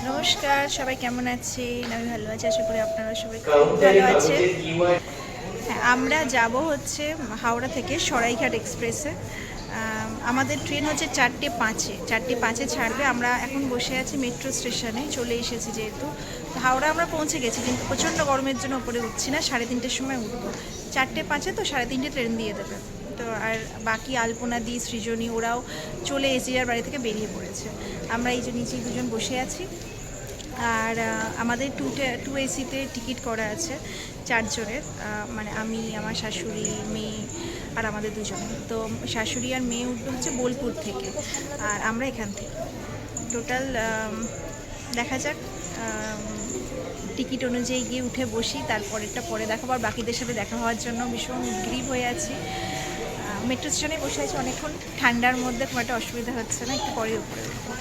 নমস্কার, সবাই কেমন আছেন? আমি ভালো আছি, আশা করি আপনারা সবাই ভালো আছেন। হ্যাঁ, আমরা যাব হচ্ছে হাওড়া থেকে সরাইঘাট এক্সপ্রেসে। আমাদের ট্রেন হচ্ছে 4:05-এ 4:05-এ ছাড়বে। আমরা এখন বসে আছি মেট্রো স্টেশনে, চলে এসেছি যেহেতু। তো হাওড়া আমরা পৌঁছে গেছি, কিন্তু প্রচণ্ড গরমের জন্য উপরে উঠছি না। 3:30-এর সময় উঠবো। 4:05-এ তো 3:30 ট্রেন দিয়ে দেবে। তো আর বাকি আলপনাদি, সৃজনী ওরাও চলে এসে আর বাড়ি থেকে বেরিয়ে পড়েছে। আমরা এই যে নিচে দুজন বসে আছি। আর আমাদের টু এসিতে টিকিট করা আছে 4 জনের, মানে আমি, আমার শাশুড়ি, মেয়ে আর আমাদের দুজনে। তো শাশুড়ি আর মেয়ে উঠবে হচ্ছে বোলপুর থেকে, আর আমরা এখান থেকে। টোটাল দেখা যাক, টিকিট অনুযায়ী গিয়ে উঠে বসি, তারপরেরটা পরে দেখাবো। আর বাকিদের সাথে দেখা হওয়ার জন্য ভীষণ উদ্গ্রীব হয়ে আছি। মেট্রো স্টেশনে বসে আছি অনেকক্ষণ, ঠান্ডার মধ্যে খুব একটা অসুবিধা হচ্ছে না, একটু পরে উপরে উঠবো।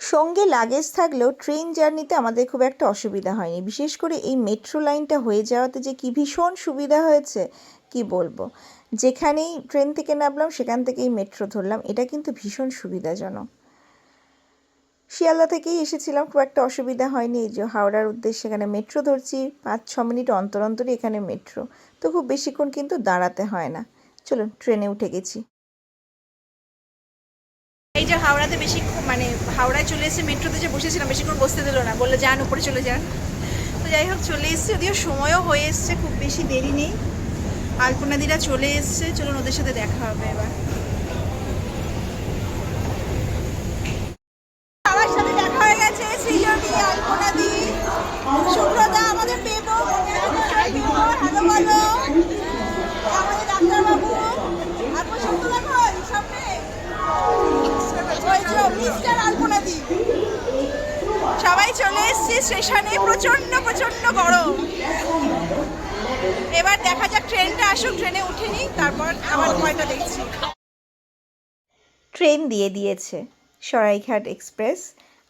সঙ্গে লাগেজ থাকলেও ট্রেন জার্নিতে আমাদের খুব একটা অসুবিধা হয়নি। বিশেষ করে এই মেট্রো লাইনটা হয়ে যাওয়াতে যে কি ভীষণ সুবিধা হয়েছে কি বলবো। যেখানেই ট্রেন থেকে নামলাম সেখান থেকেই মেট্রো ধরলাম, এটা কিন্তু ভীষণ সুবিধাজনক। শিয়ালদা থেকেই এসেছিলাম, খুব একটা অসুবিধা হয়নি। এই যে হাওড়ার উদ্দেশ্যে এখানে মেট্রো ধরছি, 5-6 মিনিট অন্তর অন্তরই এখানে মেট্রো, তো খুব বেশিক্ষণ কিন্তু দাঁড়াতে হয় না। চলুন, ট্রেনে উঠে গেছি। এই যে হাওড়াতে মানে হাওড়ায় চলে এসে মেট্রোতে যে বসেছিলাম, বেশিক্ষণ বসতে দিল না, বললো যান উপরে চলে যান। তো যাই হোক, চলে এসছে, যদিও সময়ও হয়ে এসছে, খুব বেশি দেরি নেই। আলপনাদিরা চলে এসছে, চলুন ওদের সাথে দেখা হবে এবার। আমার সাথে দেখা হয়ে গেছে, সৃজনী, আলপনাদি, শুভ্রদা, আমাদের পেবো, হ্যালো বলো, আমাদের ডাক্তারবাবু, আপনি শুভ্রদা কই সামনে, মিস্টার আলপনাদি, সবাই চলে এসেছি স্টেশনে। প্রচন্ড গরম। এবার দেখা যাক, ট্রেনটা আসুক, ট্রেনে উঠে নিই, তারপর আবার সময়টা দেখছি। ট্রেন দিয়ে দিয়েছে সরাইঘাট এক্সপ্রেস।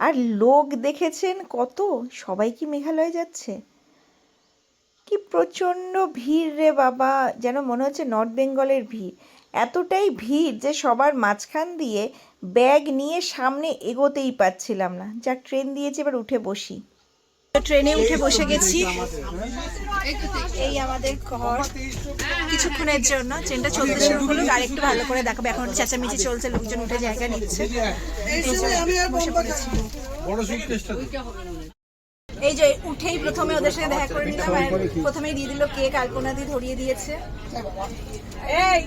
আর লোক দেখেছেন কত, সবাই কি মেঘালয় যাচ্ছে? কি প্রচণ্ড ভিড় রে বাবা, যেন মনে হচ্ছে নর্থ বেঙ্গলের ভিড়। এতটাই ভিড় যে সবার মাঝখান দিয়ে ব্যাগ নিয়ে সামনে এগোতেই পাচ্ছিলাম না। যাক, ট্রেন দিয়েছে, এবার উঠে বসি। ট্রেনে উঠে বসে গেছি, এই আমাদের ঘর। কিছুক্ষণের জন্য ট্রেনটা চলতে শুরু করলো, আর একটু ভালো করে দেখাবো। এখন চেঁচামেচি চলছে, লোকজন উঠে জায়গা নিচ্ছে। বসে পড়েছি। এই যে উঠেই প্রথমে ওদের সাথে দেখা করে নিলাম, আর প্রথমেই দিয়ে দিল কেক, আলপনা দিয়ে ধরিয়ে দিয়েছে। এই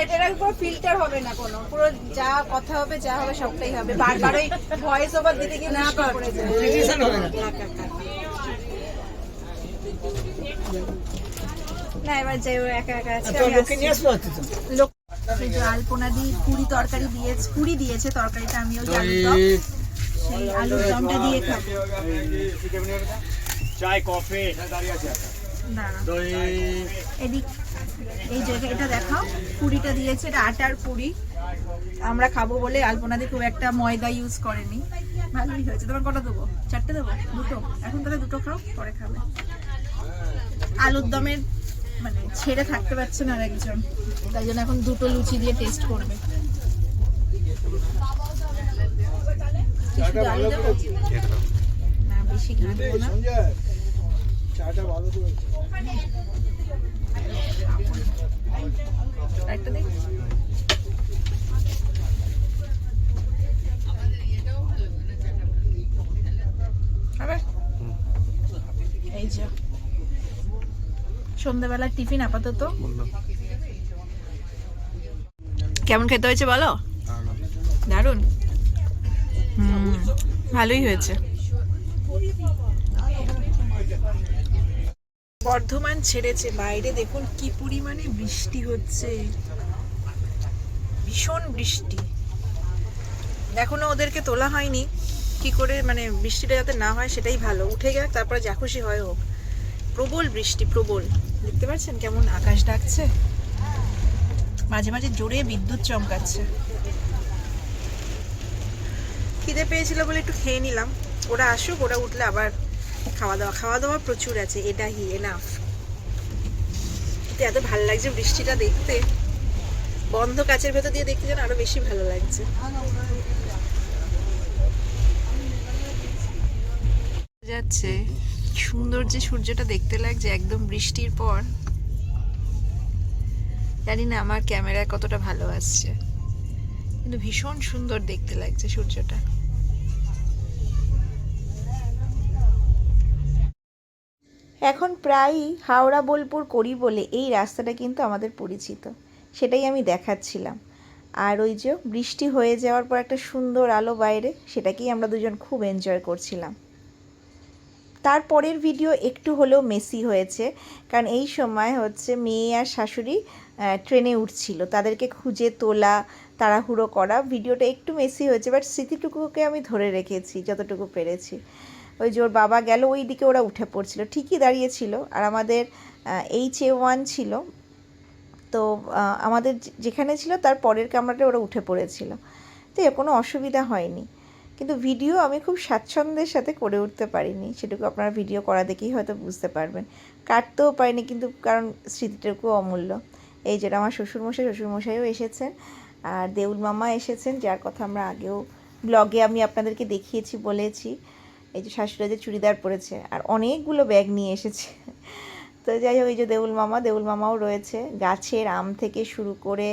এটার উপর ফিল্টার হবে না কোনো, পুরো যা কথা হবে, যা হবে সবটাই হবে। বারবার ওই ভয়েস ওভার দিতে গিয়ে না করে না, এবার যাই, ও একা একা আছে। আলপনা দিয়ে পুরি তরকারি দিয়েছে, পুরি দিয়েছে, তরকারিটা আমিও জানি, সেই আলুর দমটা দিয়ে খাবো। চাই, কফি, এদিক, এই যে এটা দেখাও, পুরিটা দিয়েছে, এটা আটার পুরি। আমরা খাবো বলে আলপনাদি খুব একটা ময়দা ইউজ করেনি, ভালোই হয়েছে। তোমার কটা দেবো? 4টে দেবো? 2টো? এখন তাহলে 2টো খাও, পরে খাবে। আলুর দমের মানে ছেড়ে থাকতে পারছে না আরেকজন, তাই জন্য এখন 2টো লুচি দিয়ে টেস্ট করবে। না, বেশি ঘাটবো না। একটা দিন এই যে সন্ধ্যাবেলার টিফিন আপাতত। কেমন খেতে হয়েছে বলো? দারুণ, ভালোই হয়েছে। বর্ধমান ছেড়েছে, বাইরে দেখুন কি পরিমাণে বৃষ্টি হচ্ছে, ভীষণ বৃষ্টি। এখনো ওদেরকে তোলা হয়নি, কি করে মানে বৃষ্টিটা যাতে না হয় সেটাই ভালো। উঠে গেলে তারপরে যা খুশি হয় হোক। প্রবল বৃষ্টি, প্রবল। দেখতে পাচ্ছেন কেমন আকাশ ডাকছে, মাঝে মাঝে জোরে বিদ্যুৎ চমকাচ্ছে। খিদে পেয়েছিল বলে একটু খেয়ে নিলাম। ওরা আসুক, ওরা উঠলে আবার খাওয়া দাওয়া প্রচুর আছে, এটা এনাফ। এত ভালো লাগছে বৃষ্টিটা দেখতে, বন্ধ কাচের ভেতর দিয়ে দেখতে যেন আরো বেশি ভালো লাগছে। যাচ্ছে সুন্দর যে সূর্যটা দেখতে লাগছে একদম বৃষ্টির পর। জানি না আমার ক্যামেরায় কতটা ভালো আসছে, কিন্তু ভীষণ সুন্দর দেখতে লাগছে সূর্যটা। এখন প্রায়ই হাওড়া বোলপুর করি বলে এই রাস্তাটা কিন্তু আমাদের পরিচিত, সেটাই আমি দেখাচ্ছিলাম। আর ওই যে বৃষ্টি হয়ে যাওয়ার পর একটা সুন্দর আলো বাইরে, সেটাকেই আমরা দুজন খুব এনজয় করছিলাম। তারপরের ভিডিও একটু হলেও মেসি হয়েছে, কারণ এই সময় হচ্ছে মেয়ে আর শাশুড়ি ট্রেনে উঠছিল, তাদেরকে খুঁজে তোলা, তাড়াহুড়ো করা, ভিডিওটা একটু মেসি হয়েছে, বাট স্মৃতিটুকুকে আমি ধরে রেখেছি যতটুকু পেরেছি। ওই যে ওর বাবা গেল ওই দিকে, ওরা উঠে পড়ছিল, ঠিকই দাঁড়িয়েছিল। আর আমাদের HA1 ছিল, তো আমাদের যেখানে ছিল তার পরের কামরাটা ওরা উঠে পড়েছিল, তো কোনো অসুবিধা হয়নি। কিন্তু ভিডিও আমি খুব স্বাচ্ছন্দ্যের সাথে করে উঠতে পারিনি, সেটুকু আপনারা ভিডিও করা দেখেই হয়তো বুঝতে পারবেন। কাটতেও পারিনি কিন্তু, কারণ স্মৃতিটুকু অমূল্য। এই যেটা আমার শ্বশুরমশাইও এসেছেন, আর দেউল মামা এসেছেন, যার কথা আমরা আগেও ব্লগে আমি আপনাদেরকে দেখিয়েছি, বলেছি। এই যে শাশুড়ি যে চুড়িদার পরেছে আর অনেকগুলো ব্যাগ নিয়ে এসেছে। তো যাই হোক, এই যে দেউল মামাও রয়েছে। গাছের আম থেকে শুরু করে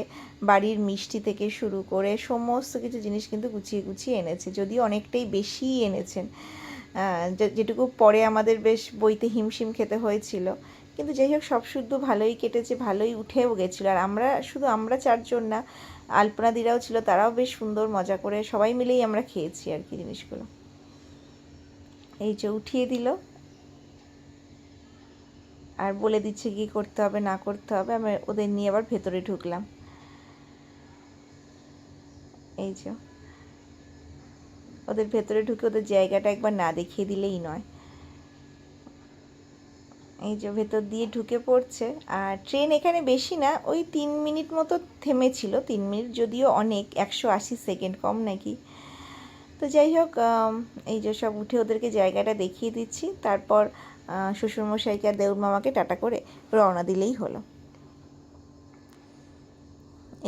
বাড়ির মিষ্টি থেকে শুরু করে সমস্ত কিছু জিনিস কিন্তু গুছিয়ে গুছিয়ে এনেছে, যদিও অনেকটাই বেশিই এনেছেন, যেটুকু পরে আমাদের বেশ বইতে হিমশিম খেতে হয়েছিল। কিন্তু যাই হোক, সব শুদ্ধ ভালোই কেটেছে, ভালোই উঠেও গেছিলো। আর আমরা চারজন না, আলপনাদিরাও ছিল, তারাও বেশ সুন্দর মজা করে সবাই মিলেই আমরা খেয়েছি আর কি জিনিসগুলো। এই যে উঠিয়ে দিল আর বলে দিচ্ছে কি করতে হবে না করতে হবে। আমি ওদের নিয়ে আবার ভেতরে ঢুকলাম। এই যে ওদের ভেতরে ঢুকে ওদের জায়গাটা একবার না দেখিয়ে দিলেই নয়। এই যে ভেতর দিয়ে ঢুকে পড়ছে। আর ট্রেন এখানে বেশি না, ওই 3 মিনিট মতো থেমেছিল, 3 মিনিট যদিও অনেক, 180 সেকেন্ড কম নাকি। তো যাই হোক, এই যে সব উঠে ওদেরকে জায়গাটা দেখিয়ে দিচ্ছি, তারপর শ্বশুরমশাইকে আর দেউর মামাকে টাটা করে রওনা দিলেই হলো।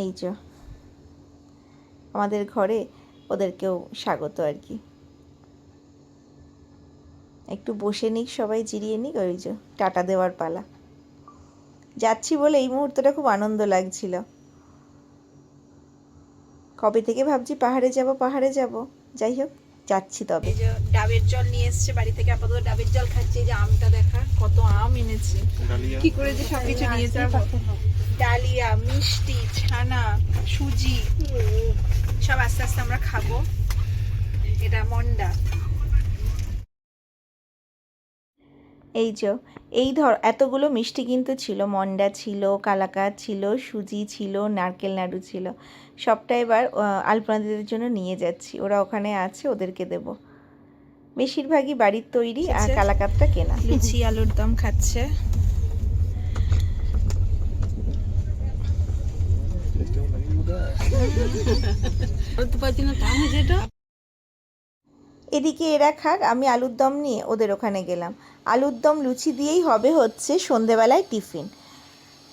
এই যে আমাদের ঘরে ওদেরকেও স্বাগত আর কি। একটু বসে নিক, সবাই জিরিয়ে নিক, ওই যে টাটা দেওয়ার পালা। যাচ্ছি বলে এই মুহূর্তটা খুব আনন্দ লাগছিল। কবে থেকে ভাবছি পাহাড়ে যাব, যাই হোক যাচ্ছি। তবে এই যে ডাবের জল নিয়ে এসছে বাড়ি থেকে, আপাতত ডাবের জল খাচ্ছি। এই যে আমটা দেখা, কত আম এনেছে, কি করে যে সবকিছু নিয়ে যাবো। ডালিয়া, মিষ্টি, ছানা, সুজি, সব আস্তে আস্তে আমরা খাবো। এটা মন্ডা। এই যে এতগুলো মিষ্টি কিন্তু ছিল, মন্ডা ছিল, কালাকাঁদ ছিল, সুজি ছিল, নারকেল নাড়ু ছিল। সবটা এবার আলপনাদিদের জন্য নিয়ে যাচ্ছি, ওরা ওখানে আছে, ওদেরকে দেব। বেশিরভাগই বাড়ির তৈরি, আর কালাকাঁদটা কেনা। লুচি আলুর দম খাচ্ছে। এদিকে এরা খাক, আমি আলুর দম নিয়ে ওদের ওখানে গেলাম। আলুর দম লুচি দিয়েই হবে হচ্ছে সন্ধেবেলায় টিফিন,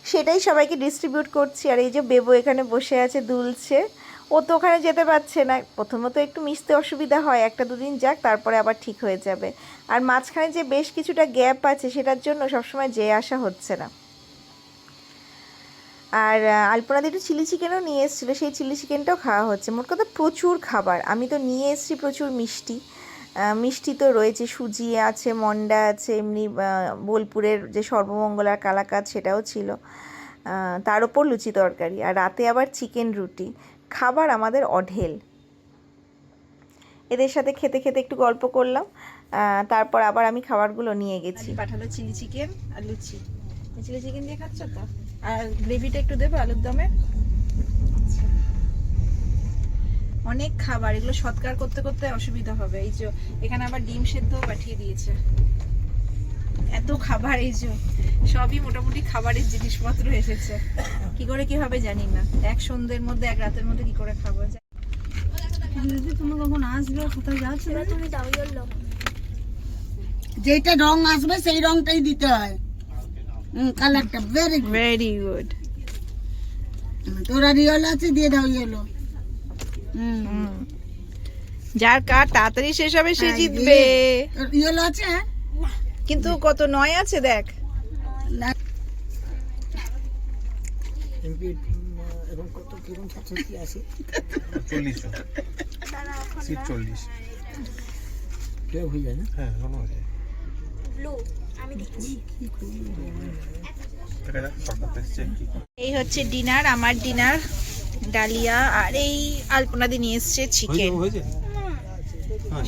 সেটাই সবাইকে ডিস্ট্রিবিউট করছি। আর এই যে বেবু এখানে বসে আছে, দুলছে। ও তো ওখানে যেতে পারছে না, প্রথমত একটু মিশতে অসুবিধা হয়, 1-2 দিন যাক, তারপরে আবার ঠিক হয়ে যাবে। আর মাঝখানে যে বেশ কিছুটা গ্যাপ আছে, সেটার জন্য সবসময় যেয়ে আসা হচ্ছে না। আর আলপনাদি একটু চিলি চিকেনও নিয়ে এসেছিলো, সেই চিলি চিকেনটাও খাওয়া হচ্ছে। মোট কথা প্রচুর খাবার। আমি তো নিয়ে এসেছি প্রচুর মিষ্টি তো রয়েছে, সুজি আছে, মন্ডা আছে, এমনি বোলপুরের যে সর্বমঙ্গলার কালাকাঁদ সেটাও ছিল, তার ওপর লুচি তরকারি, আর রাতে আবার চিকেন রুটি। খাবার আমাদের অঢেল। এদের সাথে খেতে খেতে একটু গল্প করলাম, তারপর আবার আমি খাবারগুলো নিয়ে গেছি। পাঠালো চিলি চিকেন আর লুচি। চিলি চিকেন দিয়ে খাচ্ছ তো? আর গ্রেভিটা একটু দেবো আলুর দমের। অনেক খাবার, এগুলো সৎকার করতে করতে অসুবিধা হবে। এই যে এখানে আবার ডিম সেদ্ধ পাঠিয়ে দিয়েছে, এত খাবার। এই যে সবই মোটামুটি খাবারের জিনিসপত্র এসেছে, কি করে কি হবে জানি না। এক সন্ধ্যের মধ্যে, এক রাতের মধ্যে কি করে খাবো। তুমি কখন আসবে, কোথায় যাচ্ছ? তুমি যেটা রং আসবে সেই রংটাই দিতে হয়, কালারটা। Very good. তোরা রিয়েল আছে দিয়ে দাও ইয়েলো। যার কার তাড়াতাড়ি শেষ হবে সে জিতবে। ইয়েলো আছে? কিন্তু কত 9 আছে দেখ। না এখন কত কিরকম ছাত্রছাত্রী আছে? 40 সিট 40 কেউ হয়ে যায় না? হ্যাঁ মনে হয় এই হচ্ছে ডিনার, আমার ডিনার। ডালিয়া আর এই আলপনাদি নিয়ে এসছে চিকেন,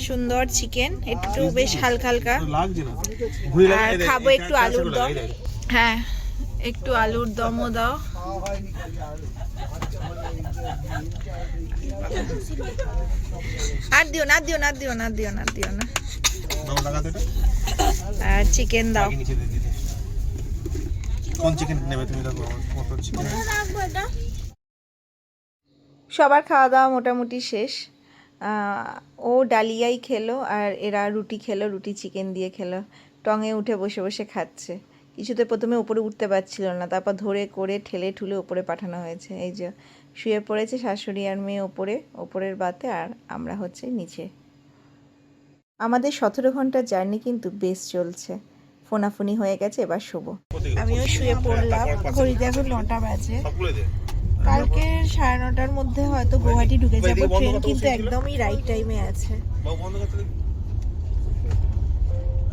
সুন্দর চিকেন, একটু বেশ হালকা হালকা। আর খাবো একটু আলুর দম। হ্যাঁ একটু আলুর দমও দাও। আর দিও না, দিও না, দিও না, দিও না, দিও না। আর চিকেন দাও। কোন চিকেন নেবে তুমি? দেখো কত চিকেন। সবার খাওয়া দাওয়া মোটামুটি শেষ। ও ডালিয়াই খেলো আর এরা রুটি খেলো, রুটি চিকেন দিয়ে খেলো। টঙে উঠে বসে বসে খাচ্ছে। কিছুতে প্রথমে উপরে উঠতে পারছিল না, তারপর ধরে করে ঠেলে ঠুলে উপরে পাঠানো হয়েছে। এই যে শুয়ে পড়েছে শাশুড়ি আর মেয়ে ওপরে, ওপরের বাতে, আর আমরা হচ্ছে নিচে। আমাদের 17 ঘন্টার জার্নি কিন্তু বেশ চলছে। ফোনাফুনি হয়ে গেছে, এবার শোবো। আমিও শুয়ে পড়লাম। ঘড়িতে এখন 9টা বাজে। কালকে 9:30টার মধ্যে হয়তো গুয়াহাটি ঢুকে যাবো। ট্রেন কিন্তু একদমই রাইট টাইমে আছে।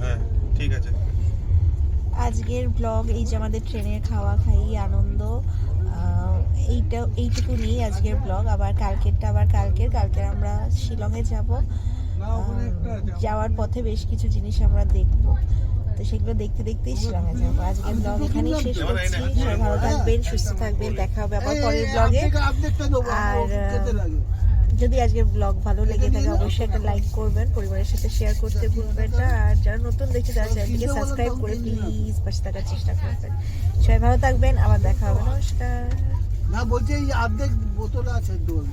হ্যাঁ ঠিক আছে। আজকের ব্লগ এই যে আমাদের ট্রেনের খাওয়া খাই আনন্দ, এইটুকুনি আজকের ব্লগ। আবার কালকেরটা কালকের আমরা শিলংয়ে যাব। যাওয়ার পথে বেশ কিছু জিনিস আমরা দেখব, তো সেগুলো দেখতে দেখতেই শিলংয়ে যাবো। আজকের ব্লগ এখানেই শেষ করছি। সবাই ভালো থাকবেন, সুস্থ থাকবেন, দেখা হবে আবার পরের ব্লগে। আর যদি আজকের ব্লগ ভালো লেগে থাকে অবশ্যই একটা লাইক করবেন, পরিবারের সাথে শেয়ার করতে ভুলবেন না। আর যারা নতুন দেখছে তারা চ্যানেলটিকে সাবস্ক্রাইব করে প্লিজ পাশে থাকার চেষ্টা করবেন। সবাই ভালো থাকবেন, আবার দেখা হবে। নমস্কার। না বলছি এই অর্ধেক বোতল আছে দোল।